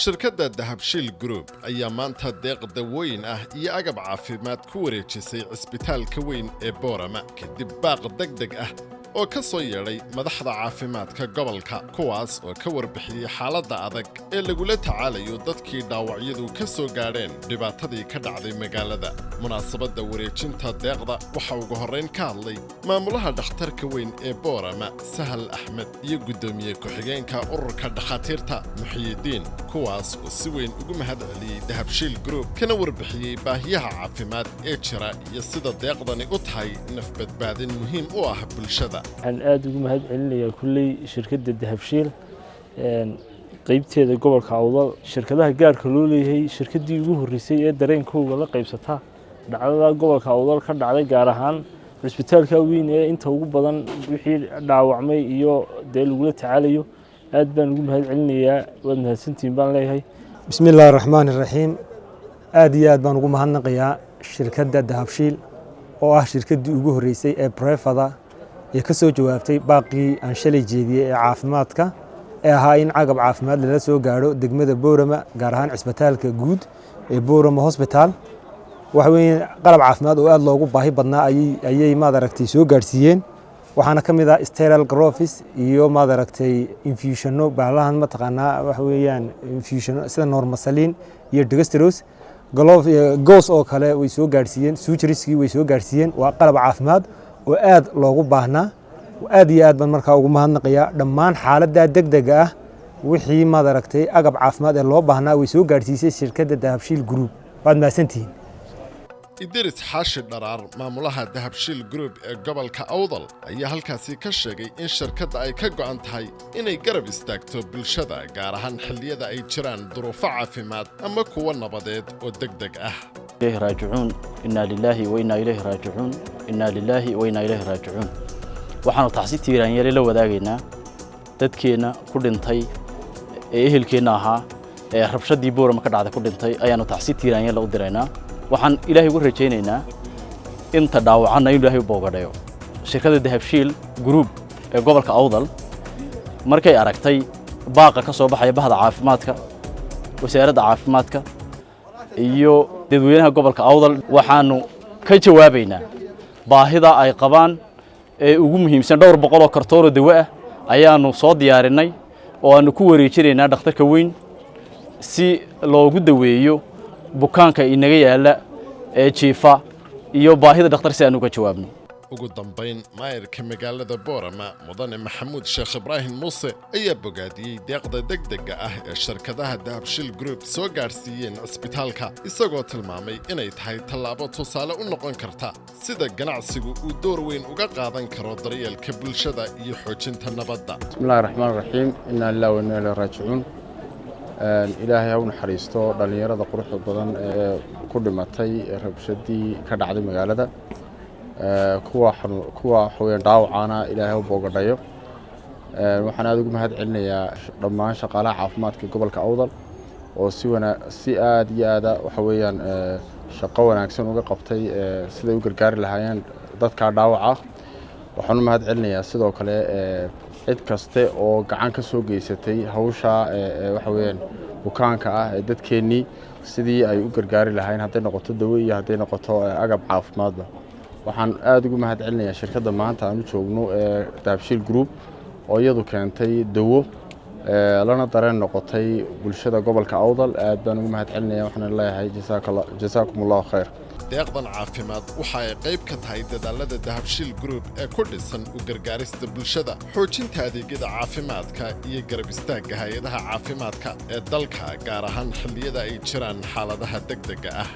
shirkadda Dahabshiil Group ayaa maanta deeq dawooyin ah iyo agab caafimaad ku wareejisay cisbitaalka weyn ee Boorama kadib baaq degdeg ah oo ka soo yeedhay madaxda caafimaadka gobolka kuwaas oo ka warbixiyay xaaladda adag ee lagula tacaalayo dadkii dhaawacyadu ka soo gaadheen dhibaatadii ka dhacday magaalada. munaasabadda wareejinta deeqda waxa ugu horreyn ka hadlay maamulaha dhakhtarka weyn ee Boorama Sahal Axmed iyo gudoomiye ku-xigeenka ururka dhakhaatiirta Muxyidiin kuwaas oo si weyn ugu mahadceliyay Dahabshiil Group kana warbixiyay baahiyaha caafimaad ee jira iyo sida deeqdani u tahay nafbadbaadin muhiim u ah bulshada. waxaan aad ugu mahadcelinayaa kulley shirkadda Dahabshiil qaybteeda gobolka Awdal shirkadaha gaarka loo leeyahay shirkadii ugu horeysay ee dareenkooda la qaybsata dhacdada gobolka Awdal ka dhacday gaar ahaan cisbitaalka weyn ee inta ugu badan wixii dhaawacmay iyo dee lagu tacaalayo aad baan ugu mahadcelinayaa wad mahadsantiin baan leeyahay. bismillaahir rahmaanir rahiim aad iyo aad baan ugu mahadnaqayaa shirkadda Dahabshiil oo ah shirkadii ugu horeysay ee Prefada ee ka soo jawaabtay baaqii aan shalay jeediyay ee caafimaadka ee ahaa in agab caafimaad la soo gaaro degmada Boorama gaar ahaan cisbitaalka guud ee Boorama Hospital waxa weeye qalab caafimaad oo aad loogu baahi badnaa ayay maad aragtay soo gaarsiiyeen waxaana kamid ah sterile grafts iyo maad aragtay infusionno baalahan ma taqaanaa waxa weeyaan infusion sida normasalin iyo dextrose goos oo kale way soo gaarsiiyeen sutureski way soo gaarsiiyeen waa qalab caafimaad oo aad loogu baahnaa aad iyo aad baan markaa ugu mahadnaqayaa dhammaan xaaladda degdega ah wixii maad aragtay agab caafimaad ee loo baahnaa way soo gaarsiisay shirkadda Dahabshiil Group waad mahadsantihiin. Idris Xaashi Dharaar maamulaha Dahabshiil Group ee gobolka Awdal ayaa halkaasi ka sheegay in shirkadda ay ka go'an tahay inay garab istaagto bulshada gaar ahaan xilliyada ay jiraan duruufo caafimaad ama kuwa nabadeed oo degdeg ah. raajicuun inna lillahi wa inna ilayhi raajicuun inna lillahi wa inna ilayhi raajicuun waxaanu taxsi tiiraanyeel la wadaagaynaa dadkeena ku dhintay ee ehelkeena ahaa ee rabshadii Boorama ka dhacday ku dhintay ayaanu taxsi tiiraanyeel u diraynaa waxaan ilaahay ugu rajaynaynaa inta dhaawacana ilaahay u boogadhayo. shirkadda Dahabshiil Group ee gobolka Awdal markay aragtay baaqa ka soo baxay bahda caafimaadka wasaaradda caafimaadka iyo dadweynaha gobolka Awdal waxaanu ka jawaabaynaa baahida ay qabaan ee ugu muhiimsan dhowr boqol oo kartoon oo dawo ah ayaanu soo diyaarinay oo aanu ku wareejinaynaa dhakhtarka weyn si loogu daweeyo bukaanka inaga yaala ee jiifa iyo baahida dhakhtar si aanu ka jawaabno. ugu dambeyn maayirka magaalada Boorama mudane Maxamuud Sheekh Ibraahim Muuse ayaa bogaadiyay deeqda degdega ah ee shirkadaha Dahabshiil Group soo gaarsiiyeen cisbitaalka isagoo tilmaamay inay tahay tallaabo tusaale u noqon karta sida ganacsigu uu door weyn uga qaadan karo daryeelka bulshada iyo xoojinta nabadda. bismillaahir rahmaanir rahiim inna lillahi wa inna ilayhi raajicuun ilaahay ha u naxariisto dhalinyarada quruxda badan ee ku dhimatay rabshadii ka dhacday magaalada kuwa xaween dhaawacana ilaahay u boogadhayo waxaan aad ugu mahadcelinayaa dhammaan shaqaalaha caafimaadka gobolka Awdal oo si aad iyo aad waxa weeyaan shaqo wanaagsan uga qabtay siday u gargaari lahaayeen dadka dhaawaca waxaan u mahadcelinayaa sidoo kale cid kaste oo gacan ka soo geysatay hawsha waxa weeyaan bukaanka ah ee dadkeenii sidii ay u gargaari lahaayeen haday noqoto dawo iyo haday noqoto agab caafimaadba waxaan aad ugu mahadcelinayaa shirkadda maanta aanu joogno ee Dahabshiil Group oo iyadu keentay dawo lana dareen noqotay bulshada gobolka Awdal aad baan ugu mahadcelinayaa waxaan leeyahay jazaakumullahu khayr. deeqdan caafimaad waxa ay qayb ka tahay dadaalada Dahabshiil Group ee ku dhisan u gargaarista bulshada xoojinta adeegyada caafimaadka iyo garab istaagga hay'adaha caafimaadka ee dalka gaar ahaan xilliyada ay jiraan xaaladaha degdega ah.